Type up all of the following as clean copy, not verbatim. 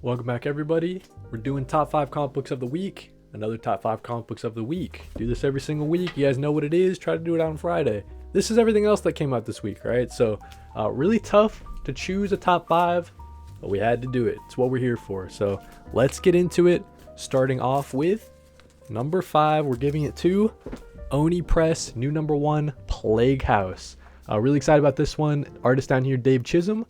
Welcome back, everybody. We're doing top 5 comic books of the week. Another top 5 comic books of the week. Do this every single week. You guys know what it is. Try to do it on Friday. This is everything else that came out this week, right? So, really tough to choose a top 5, but we had to do it. It's what we're here for. So, let's get into it. Starting off with number 5. We're giving it to Oni Press, new number 1, Plague House. Really excited about this one. Artist down here, Dave Chisholm,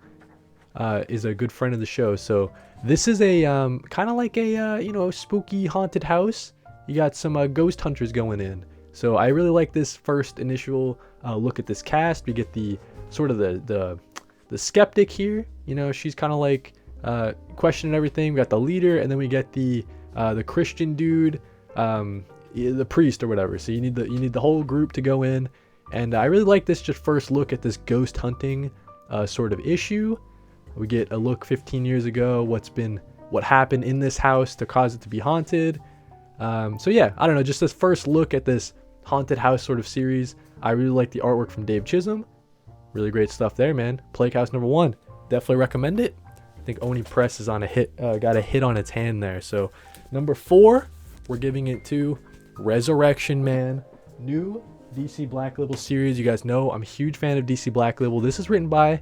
is a good friend of the show. So this is a kind of like a spooky haunted house. You got some ghost hunters going in. So I really like this first initial look at this cast. We get the sort of the skeptic here. You know, she's kind of like questioning everything. We got the leader, and then we get the Christian dude, the priest or whatever. So you need the whole group to go in. And I really like this just first look at this ghost hunting sort of issue. We get a look 15 years ago, what happened in this house to cause it to be haunted. So yeah, I don't know, just this first look at this haunted house sort of series. I really like the artwork from Dave Chisholm. Really great stuff there, man. Plague House number 1. Definitely recommend it. I think Oni Press is on a hit, got a hit on its hand there. So number 4, we're giving it to Resurrection Man. New DC Black Label series. You guys know I'm a huge fan of DC Black Label. This is written by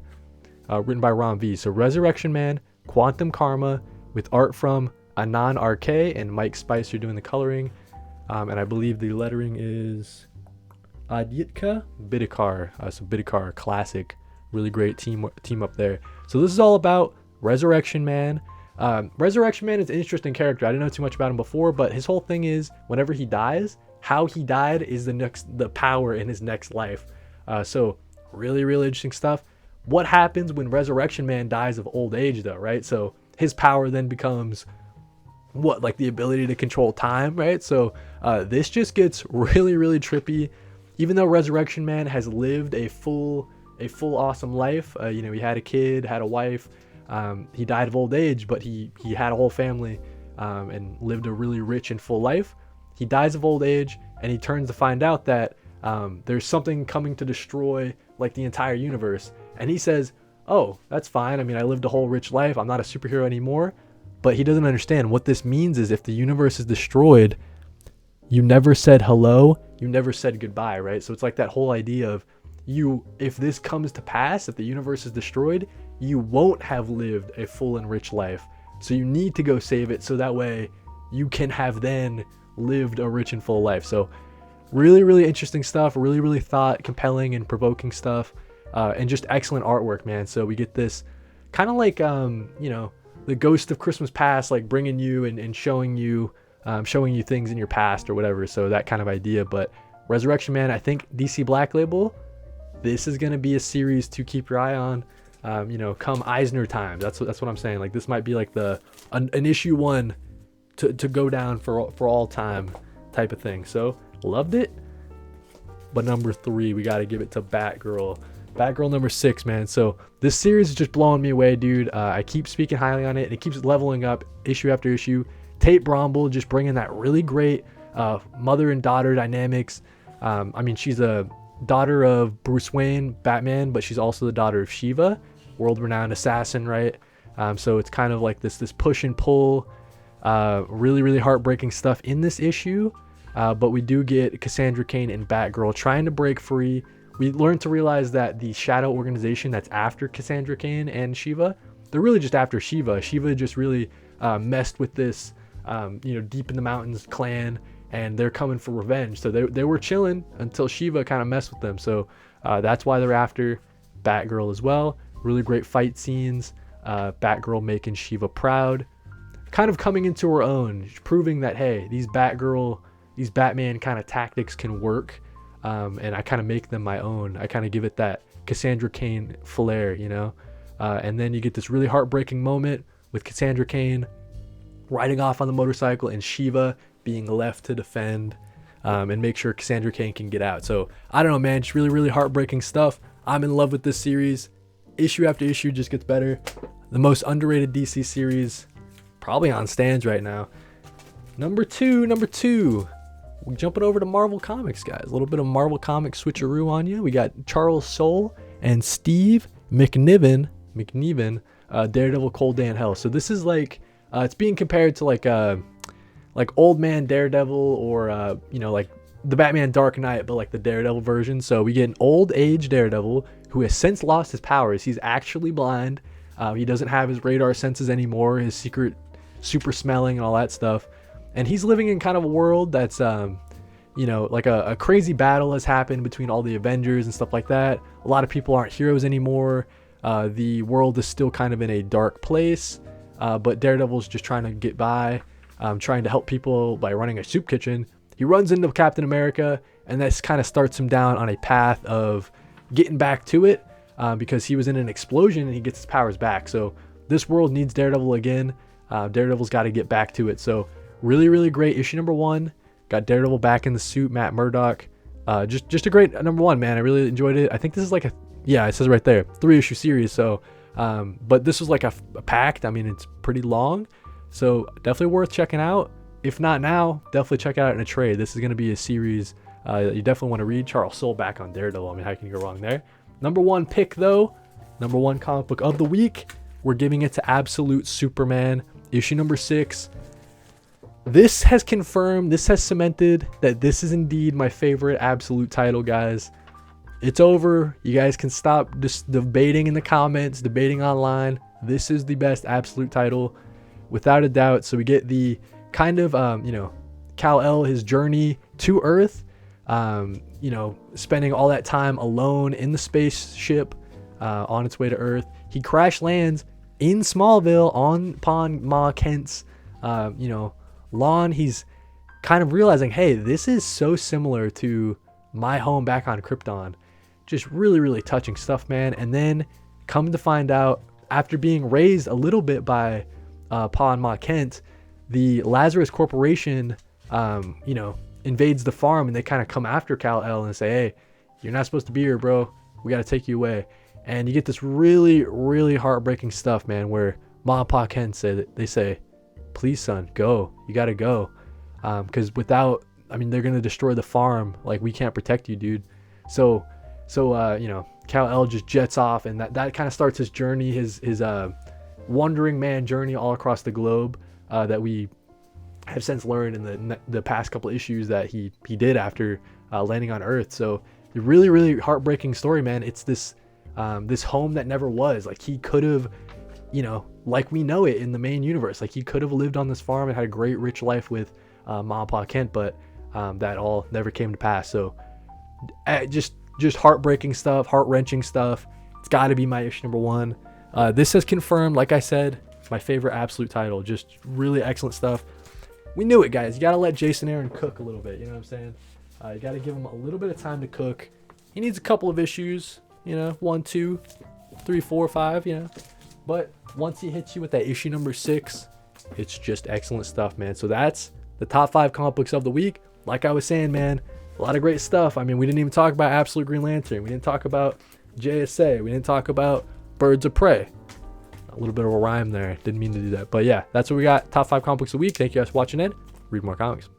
Ron V. So Resurrection Man, Quantum Karma, with art from Anan RK and Mike Spicer doing the coloring. And I believe the lettering is Adyitka Bidikar. So Bidikar, classic. Really great team up there. So this is all about Resurrection Man. Resurrection Man is an interesting character. I didn't know too much about him before, but his whole thing is whenever he dies, how he died is the power in his next life. So really interesting stuff. What happens when Resurrection Man dies of old age, though, right? So his power then becomes like the ability to control time, right? So this just gets really trippy. Even though Resurrection Man has lived a full awesome life, he had a kid, had a wife, he died of old age, but he had a whole family and lived a really rich and full life. He dies of old age, and he turns to find out that there's something coming to destroy like the entire universe. And he says, oh, that's fine. I mean, I lived a whole rich life. I'm not a superhero anymore. But he doesn't understand what this means is if the universe is destroyed, you never said hello. You never said goodbye, right? So it's like that whole idea of if this comes to pass, if the universe is destroyed, you won't have lived a full and rich life. So you need to go save it so that way you can have then lived a rich and full life. So really interesting stuff. Really thought compelling and provoking stuff. And just excellent artwork, man. So we get this kind of like, the ghost of Christmas past, like bringing you and showing you things in your past or whatever. So that kind of idea. But Resurrection Man, I think DC Black Label, this is going to be a series to keep your eye on, come Eisner time. That's what I'm saying. Like this might be like an issue 1 to go down for all time type of thing. So loved it. But number 3, we got to give it to Batgirl. Batgirl number 6, man. So this series is just blowing me away, dude. I keep speaking highly on it, and it keeps leveling up issue after issue. Tate Bromble just bringing that really great mother and daughter dynamics. I mean, she's a daughter of Bruce Wayne, Batman, but she's also the daughter of Shiva, world-renowned assassin, right? So it's kind of like this push and pull, really heartbreaking stuff in this issue. But we do get Cassandra Cain and Batgirl trying to break free. We learn to realize that the shadow organization that's after Cassandra Cain and Shiva, they're really just after Shiva. Shiva just really messed with this, deep in the mountains clan, and they're coming for revenge. So they were chilling until Shiva kind of messed with them. So that's why they're after Batgirl as well. Really great fight scenes. Batgirl making Shiva proud, kind of coming into her own, proving that, hey, these Batman kind of tactics can work. And I kind of make them my own. I kind of give it that Cassandra Cain flair, and then you get this really heartbreaking moment with Cassandra Cain riding off on the motorcycle and Shiva being left to defend and make sure Cassandra Cain can get out. So I don't know, man, just really heartbreaking stuff. I'm in love with this series. Issue after issue just gets better. The most underrated DC series probably on stands right now. Number two, we're jumping over to Marvel Comics, guys. A little bit of Marvel Comics switcheroo on you. We got Charles Soule and Steve McNiven, Daredevil, Cold Day in Hell. So this is like It's being compared to like old man Daredevil or like the Batman Dark Knight, but like the Daredevil version. So we get an old age Daredevil who has since lost his powers. He's actually blind. He doesn't have his radar senses anymore, his secret super smelling and all that stuff. And he's living in kind of a world that's like a crazy battle has happened between all the Avengers and stuff like that. A lot of people aren't heroes anymore. The world is still kind of in a dark place, but Daredevil's just trying to get by, trying to help people by running a soup kitchen. He runs into Captain America, and this kind of starts him down on a path of getting back to it, because he was in an explosion and he gets his powers back. So this world needs Daredevil again. Daredevil's got to get back to it. So really, really great issue number 1. Got Daredevil back in the suit, Matt Murdock. Just a great number 1, man. I really enjoyed it. I think this is like it says right there, 3-issue series. So, but this was like a packed. I mean, it's pretty long, so definitely worth checking out. If not now, definitely check it out in a trade. This is going to be a series that you definitely want to read. Charles Soule back on Daredevil. I mean, how can you go wrong there? Number 1 pick though, number 1 comic book of the week. We're giving it to Absolute Superman, issue number 6. This has confirmed, this has cemented that this is indeed my favorite Absolute title, guys. It's over. You guys can stop just debating in the comments, debating online. This is the best Absolute title, without a doubt. So we get the kind of, Kal-El, his journey to Earth, spending all that time alone in the spaceship on its way to Earth. He crash lands in Smallville upon Ma Kent's, lawn. He's kind of realizing, hey, this is so similar to my home back on Krypton. Just really, really touching stuff, man. And then come to find out, after being raised a little bit by Pa and Ma Kent, the Lazarus Corporation, invades the farm, and they kind of come after Kal-El and say, hey, you're not supposed to be here, bro. We got to take you away. And you get this really, really heartbreaking stuff, man, where Ma and Pa Kent say, please, son, go. You got to go. Because they're going to destroy the farm. Like, we can't protect you, dude. So Kal-El just jets off, and that kind of starts his journey, his wandering man journey all across the globe, that we have since learned in the past couple issues that he did after landing on Earth. So a really, really heartbreaking story, man. It's this home that never was. Like, he could have, like we know it in the main universe, like he could have lived on this farm and had a great rich life with Ma and Pa Kent, but that all never came to pass. So just heartbreaking stuff, heart-wrenching stuff. It's got to be my issue number 1. This has confirmed, like I said, my favorite Absolute title. Just really excellent stuff. We knew it, guys. You got to let Jason Aaron cook a little bit. You know what I'm saying? You got to give him a little bit of time to cook. He needs a couple of issues, 1, 2, 3, 4, 5, But once he hits you with that issue number 6, it's just excellent stuff, man. So that's the top 5 comic books of the week. Like I was saying, man, a lot of great stuff. I mean, we didn't even talk about Absolute Green Lantern. We didn't talk about JSA. We didn't talk about Birds of Prey. A little bit of a rhyme there. Didn't mean to do that. But yeah, that's what we got. Top 5 comic books of the week. Thank you guys for watching, and read more comics.